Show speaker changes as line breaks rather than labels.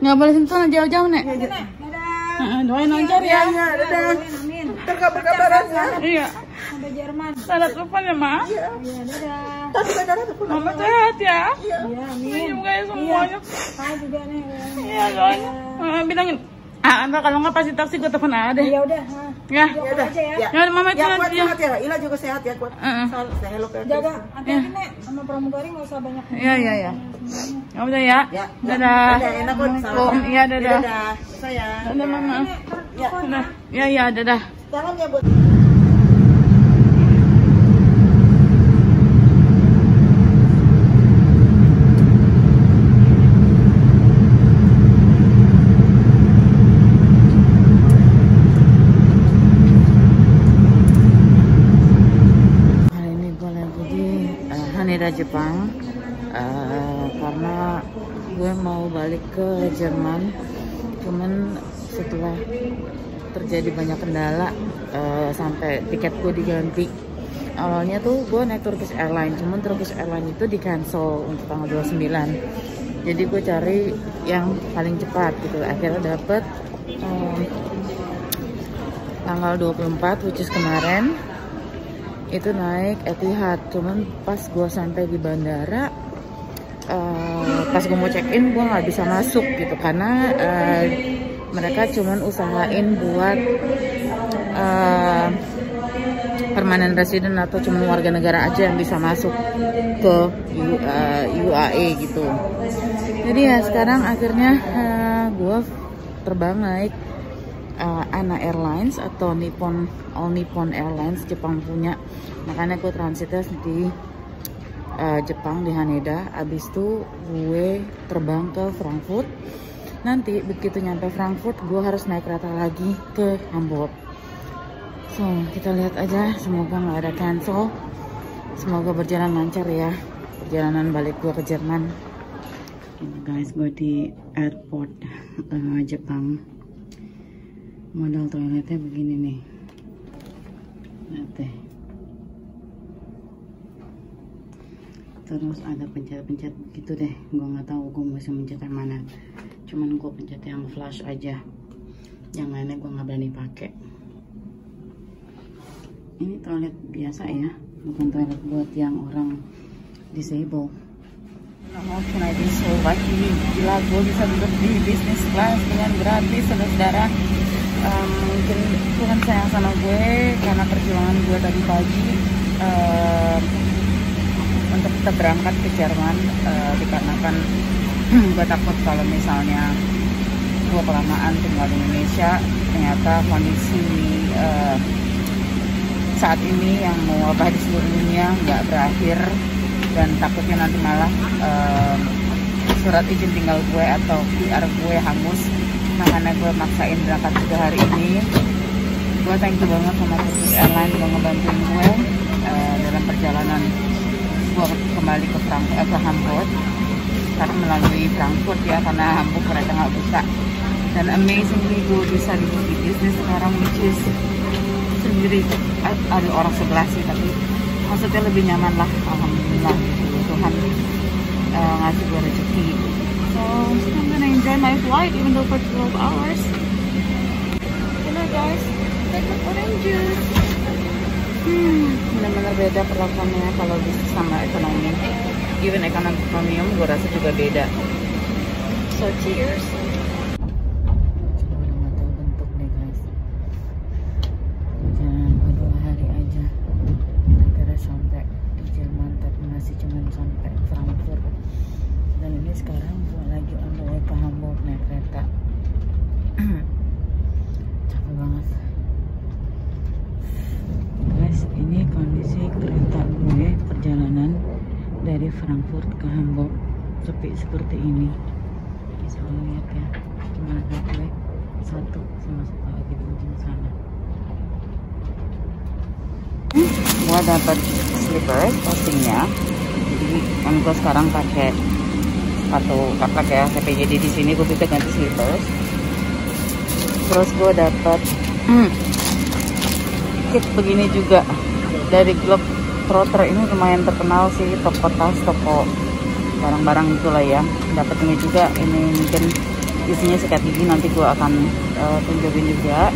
Nggak boleh sentuh jauh-jauh, Nek.
Iya,
Doain lancar ya.
iya, dadah. Ntar kabar-kabaran ya.
Iya.
Sampai Jerman.
Salah telepon ya, Ma.
Iya.
Iya, dadah.
Tadi bandara tuh pulang.
Mama sehat ya.
Iya.
Iya, amin.
Senyum kayak semuanya.
Saya juga nih.
Iya, doain. Bilangin. Entar kalau nggak pasti taksi gue telepon ada.
Ya udah.
Ya.
Ya udah.
aja ya.
Ya, Mama
Ya,
jalan
kuat
ya.
sehat ya. Ila juga sehat ya, kuat. Saya hello ke
Jaga. Hati-hati, Nek. Sama pramugari nggak usah banyak.
Iya. Ya udah ya.
Ya.
Dadah.
Dadah, enak kok.
Oh, iya, dadah.
Dadah. Sayang.
Dadah, Mama.
Ya.
Dadah. Ya, dadah.
Salam ya, buat
Haneda, Jepang, karena gue mau balik ke Jerman, cuman setelah terjadi banyak kendala sampai tiket gue diganti. Awalnya tuh gue naik Turkish Airlines, cuman Turkish Airlines itu di cancel untuk tanggal 29. Jadi gue cari yang paling cepat gitu. Akhirnya dapet tanggal 24, which is kemarin. Itu naik Etihad, cuman pas gue sampai di bandara, pas gue mau check in gue nggak bisa masuk gitu karena mereka cuman usahain buat permanent resident atau cuman warga negara aja yang bisa masuk ke UAE gitu. Jadi ya sekarang akhirnya gue terbang naik ANA Airlines atau All Nippon Airlines, Jepang punya. Makanya gue transitnya di Jepang di Haneda. Abis itu gue terbang ke Frankfurt. Nanti begitu nyampe Frankfurt gue harus naik kereta lagi ke Hamburg. So kita lihat aja, semoga nggak ada cancel. Semoga berjalan lancar ya perjalanan balik gue ke Jerman. Ini guys, gue di airport Jepang. Model toiletnya begini nih. Lihat deh. Terus ada pencet-pencet gitu deh. Gue nggak tahu gue mesti mencet yang mana. Cuman gue pencet yang flash aja. Yang lainnya gue nggak berani pakai. Ini toilet biasa ya, bukan toilet buat yang orang disable. Mau can I be so lucky? Gila, gue bisa duduk di business class dengan gratis, saudara-saudara. Mungkin Tuhan sayang sama gue karena perjuangan gue tadi pagi untuk kita berangkat ke Jerman, dikarenakan gue takut kalau misalnya gue kelamaan tinggal di Indonesia, ternyata kondisi saat ini yang mewabah di seluruh dunia nggak berakhir, dan takutnya nanti malah surat izin tinggal gue atau PR gue hangus. Makanya gue maksain berangkat 3 hari ini. Gue thank you banget sama Turkish Airlines yang ngebantuin gue dalam perjalanan gue kembali ke Hamburg, karena melalui Frankfurt ya, karena Hamburg mereka nggak buka. Dan amazingly gue bisa duduk di bisnis sekarang, which is sendiri, ada orang sebelah sih, tapi maksudnya lebih nyaman lah, alhamdulillah. Tuhan ngasih gue rezeki. So I'm gonna enjoy my flight even though for 12 hours. Hello guys, take the orange juice. Benar-benar beda perlakuannya kalau bisnis sama ekonomi. Even ekonomi premium gue rasa juga beda. So cheers. Sekarang gue lagi on the way ke Hamburg naik kereta. Capek banget guys. Ini kondisi kereta gue perjalanan dari Frankfurt ke Hamburg, sepi seperti ini. Bisa lihat ya gimana gue satu lagi di ujung sana. Gue dapat slippers postingnya, jadi kan gue sekarang pakai sepatu kaplak ya, jadi di sini gue bisa ganti slippers. Terus gue dapat kit begini juga dari Globetrotter. Ini lumayan terkenal sih, toko tas, toko barang-barang itulah ya. Dapat ini juga, ini mungkin isinya sikat gigi, nanti gue akan tunjukin juga.